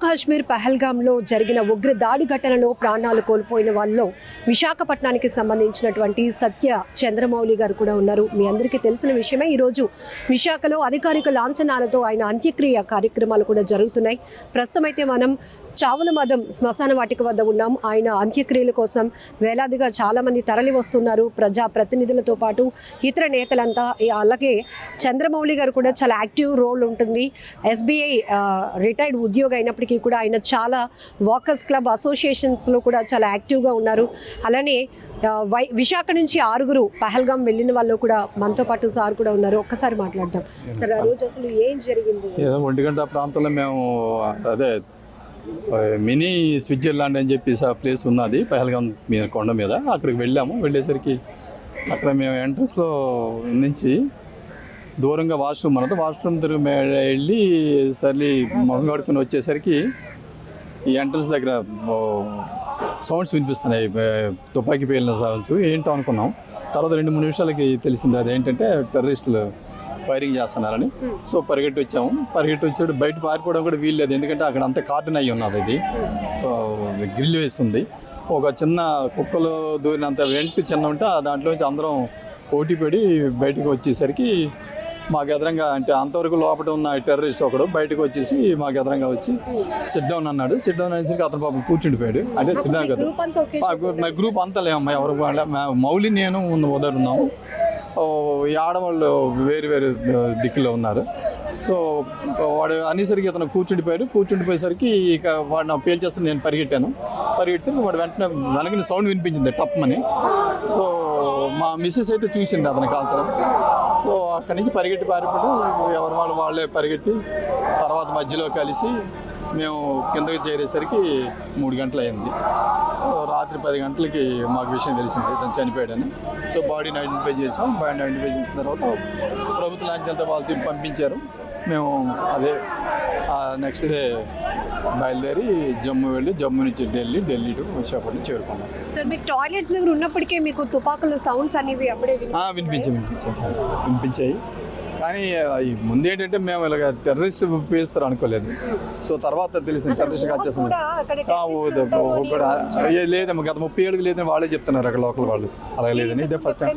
కాశ్మీర్ పహల్గాంలో జరిగిన ఉగ్ర దాడి ఘటనలో ప్రాణాలు కోల్పోయిన వాళ్ళలో విశాఖపట్నానికి సంబంధించినటువంటి సత్య చంద్రమౌళి గారు కూడా ఉన్నారు. మీ అందరికీ తెలిసిన విషయమే. ఈరోజు విశాఖలో అధికారిక లాంఛనాలతో ఆయన అంత్యక్రియ కార్యక్రమాలు కూడా జరుగుతున్నాయి. ప్రస్తుతం అయితే మనం చావుల మదం శ్మశాన వాటిక వద్ద ఉన్నాం. ఆయన అంత్యక్రియల కోసం వేలాదిగా చాలామంది తరలి వస్తున్నారు. ప్రజా ప్రతినిధులతో పాటు ఇతర నేతలంతా. అలాగే చంద్రమౌళి గారు కూడా చాలా యాక్టివ్ రోల్ ఉంటుంది. SBI రిటైర్డ్ ఉద్యోగి అయినప్పటికీ కూడా ఆయన చాలా వాకర్స్ క్లబ్ అసోసియేషన్స్లో కూడా చాలా యాక్టివ్గా ఉన్నారు. అలానే విశాఖ నుంచి 6 పహల్గాం వెళ్ళిన వాళ్ళు కూడా మనతో పాటు సార్ కూడా ఉన్నారు. ఒక్కసారి మాట్లాడదాం సార్. ఆ రోజు అసలు ఏం జరిగింది? 1 గంట ప్రాంతంలో మేము అదే మినీ స్విట్జర్లాండ్ అని చెప్పి ప్లేస్ ఉన్నది పహల్గాం మీద కొండ మీద. అక్కడికి వెళ్ళేసరికి అక్కడ మేము ఎంట్రన్స్లో నుంచి దూరంగా వాష్రూమ్ తిరిగి వెళ్ళి సర్లీ మొహం కడుకుని వచ్చేసరికి ఈ ఎంట్రన్స్ దగ్గర సౌండ్స్ వినిపిస్తున్నాయి, తుపాకీ పేలిన సౌండ్స్. ఏంటో అనుకున్నాం. తర్వాత 2-3 నిమిషాలకి తెలిసింది అదేంటంటే టెర్రరిస్టులు ఫైరింగ్ చేస్తున్నారని. సో పరిగెట్టి వచ్చాడు. బయట పారిపోవడం కూడా వీలు లేదు, ఎందుకంటే అక్కడ అంతా కార్టన్ అయ్యి ఉన్నది. ఇది గ్రిల్ వేస్తుంది. ఒక చిన్న కుక్కలు దూరినంత వెంట చిన్న ఉంటే దాంట్లోంచి అందరం పోటీపడి బయటకు వచ్చేసరికి మాకు ఎదురంగా, అంటే అంతవరకు లోపల ఉన్న టెర్రరిస్ట్ ఒకడు బయటకు వచ్చేసి మాకు ఎదురంగా వచ్చి సిట్ డౌన్ అన్నాడు. సిట్ డౌన్ అనేసరికి అతను పాపం కూర్చుండిపోయాడు. అంటే సిట్ డౌన్ కదా, మా గ్రూప్ అంతా లేమమ్మా, ఎవరు మౌలి నేను ఉదరున్నాము. ఈ ఆడవాళ్ళు వేరు దిక్కులో ఉన్నారు. సో వాడు అనేసరికి అతను కూర్చుండిపోయేసరికి ఇక వాడు నా పేల్చేస్తాను. నేను పరిగెడితే వాడు వెనకని సౌండ్ వినిపించింది టప్మని. సో మా మిస్సెస్ అయితే చూసింది అతను కాల్చడం. సో అక్కడి నుంచి పారిపోవడం, ఎవరి వాళ్ళే పరిగెట్టి తర్వాత మధ్యలో కలిసి మేము కిందకి చేరేసరికి 3 గంటలు అయింది. రాత్రి 10 గంటలకి మాకు విషయం తెలిసింది తను చనిపోయాడని. సో బాడీని ఐడెంటిఫై చేసాం. చేసిన తర్వాత ప్రభుత్వ లాంఛనాలతో వాళ్ళు పంపించారు. మేము అదే నెక్స్ట్ డే బయలుదేరి జమ్మూ నుంచి ఢిల్లీ టు విశాఖపట్నం చేరుకున్నాం. సార్, మీకు టాయిలెట్స్ దగ్గర ఉన్నప్పటికే మీకు తుపాకుల సౌండ్స్ అనేవి అప్పుడే వినిపించాయి. కానీ ముందు ఏంటంటే మేము ఇలాగ టెర్రరిస్ట్ పేస్తారు అనుకోలేదు. సో తర్వాత తెలిసింది టెర్రరిస్ట్ కాల్చేస్తున్నారు. లేదమ్మా, గత 30 ఏళ్ళకి లేదని వాళ్ళే చెప్తున్నారు అక్కడ లోకల్ వాళ్ళు. అలాగే లేదని ఇదే ఫస్ట్ టైం.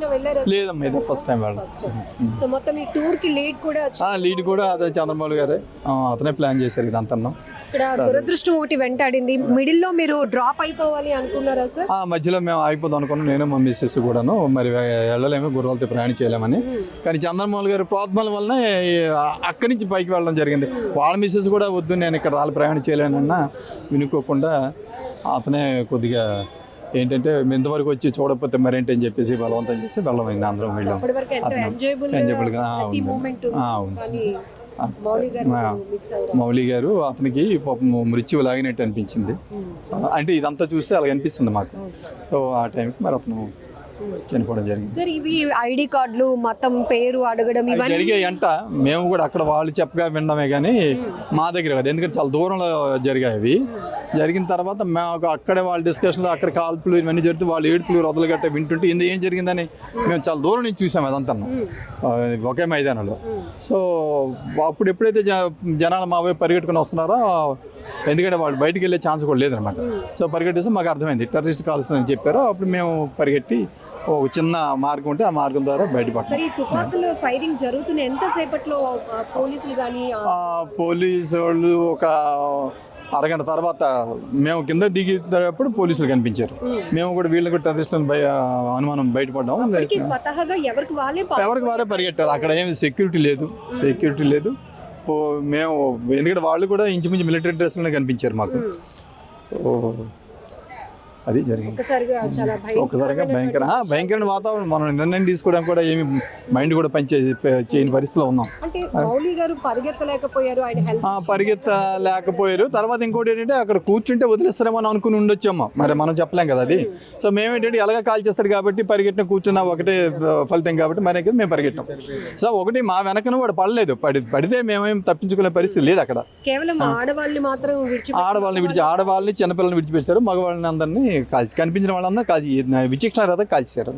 లేదమ్మా, ఇదే ఫస్ట్ టైం వాళ్ళు. లీడ్ కూడా అదే చంద్రబాబు గారే, అతనే ప్లాన్ చేశారు ఇదంతా. దురదృష్టం ఒకటి వెంటాడింది. మిడిల్ లో మీరు డ్రాప్ అయిపోవాలి అనుకున్నారా సార్? మధ్యలో మేము అయిపోదాం అనుకున్నాం, నేను మా మిస్సెస్ కూడాను. మరి వెళ్ళలేము, గుర్రాలతో ప్రయాణం చేయలేమని. కానీ చంద్రమౌళి గారి ప్రార్థనల వలన అక్కడి నుంచి పైకి వెళ్ళడం జరిగింది. వాళ్ళ మిస్సెస్ కూడా వద్దు, నేను ఇక్కడ ప్రయాణం చేయలేనన్నా వినుకోకుండా అతనే కొద్దిగా ఏంటంటే ఇంతవరకు వచ్చి చూడకపోతే మరేంటని చెప్పేసి బలవంతం చేసి వెళ్ళమైంది. అందరం వెళ్ళాం. ఎంజాయబుల్గా మౌలి గారు అతనికి మృత్యువు లాగినట్టు అనిపించింది. అంటే ఇదంతా చూస్తే అలాగ అనిపిస్తుంది మాకు. సో ఆ టైంకి మరి అతను చనిపోవడం జరిగింది. సార్, ఇవి ఐడి కార్డులు మొత్తం పేరు అడగడం జరిగాయంట. మేము కూడా అక్కడ వాళ్ళు చెప్పగా వినడమే కానీ మా దగ్గర కదా, ఎందుకంటే చాలా దూరంలో జరిగాయి అవి. జరిగిన తర్వాత మేము అక్కడే వాళ్ళ డిస్కషన్లో అక్కడ కాల్పులు ఇవన్నీ జరిగితే వాళ్ళు ఏడుపులు రొదలు గట్ట వింటుంటే ఏం జరిగిందని మేము చాలా దూరం నుంచి చూసాం అదంతా ఒకే మైదానంలో. సో అప్పుడు ఎప్పుడైతే జనాలు మా వైపు పరిగెట్టుకుని వస్తున్నారో, ఎందుకంటే వాళ్ళు బయటికి వెళ్ళే ఛాన్స్ కూడా లేదనమాట. సో పరిగెట్టేస్తే మాకు అర్థమైంది టెర్రరిస్ట్ కాల్స్తుందని చెప్పారు. అప్పుడు మేము పరిగెట్టి ఒక చిన్న మార్గం ఉంటే ఆ మార్గం ద్వారా బయటపడతాం. పోలీసు వాళ్ళు ఒక అరగంట తర్వాత మేము కింద దిగేటప్పుడు పోలీసులు కనిపించారు. మేము కూడా వీళ్ళకి టెర్రరిస్ట్ అనుమానం బయటపడ్డాము. ఎవరికి వారే పరిగెట్టారు. అక్కడ ఏమి సెక్యూరిటీ లేదు. మేము ఎందుకంటే వాళ్ళు కూడా ఇంచుమించు మిలిటరీ డ్రెస్లోనే కనిపించారు మాకు. అది జరిగింది. ఒక్కసారిగా భయంకరమైన వాతావరణం. మనం నిర్ణయం తీసుకోవడానికి కూడా ఏమి మైండ్ కూడా చేయని పరిస్థితిలో ఉన్నాం. పరిగెత్తలేకపోయారు. తర్వాత ఇంకోటి ఏంటంటే అక్కడ కూర్చుంటే వదిలేస్తారేమో అని అనుకుని ఉండొచ్చామా, మరి మనం చెప్పలేం కదా అది. సో మేమేంటంటే ఎలాగ కాల్ చేస్తారు కాబట్టి పరిగెట్టిన కూర్చున్నా ఒకటే ఫలితం కాబట్టి మరి మేము పరిగెట్టాం. సో ఒకటి మా వెనకను కూడా పడలేదు. పడితే మేమేం తప్పించుకునే పరిస్థితి లేదు అక్కడ. కేవలం ఆడవాళ్ళని చిన్నపిల్లల్ని విడిచిపెట్టారు. మగవాళ్ళని అందరినీ కాల్చి కనిపించిన వాళ్ళందరూ విచక్షణ రథం కాల్చారు.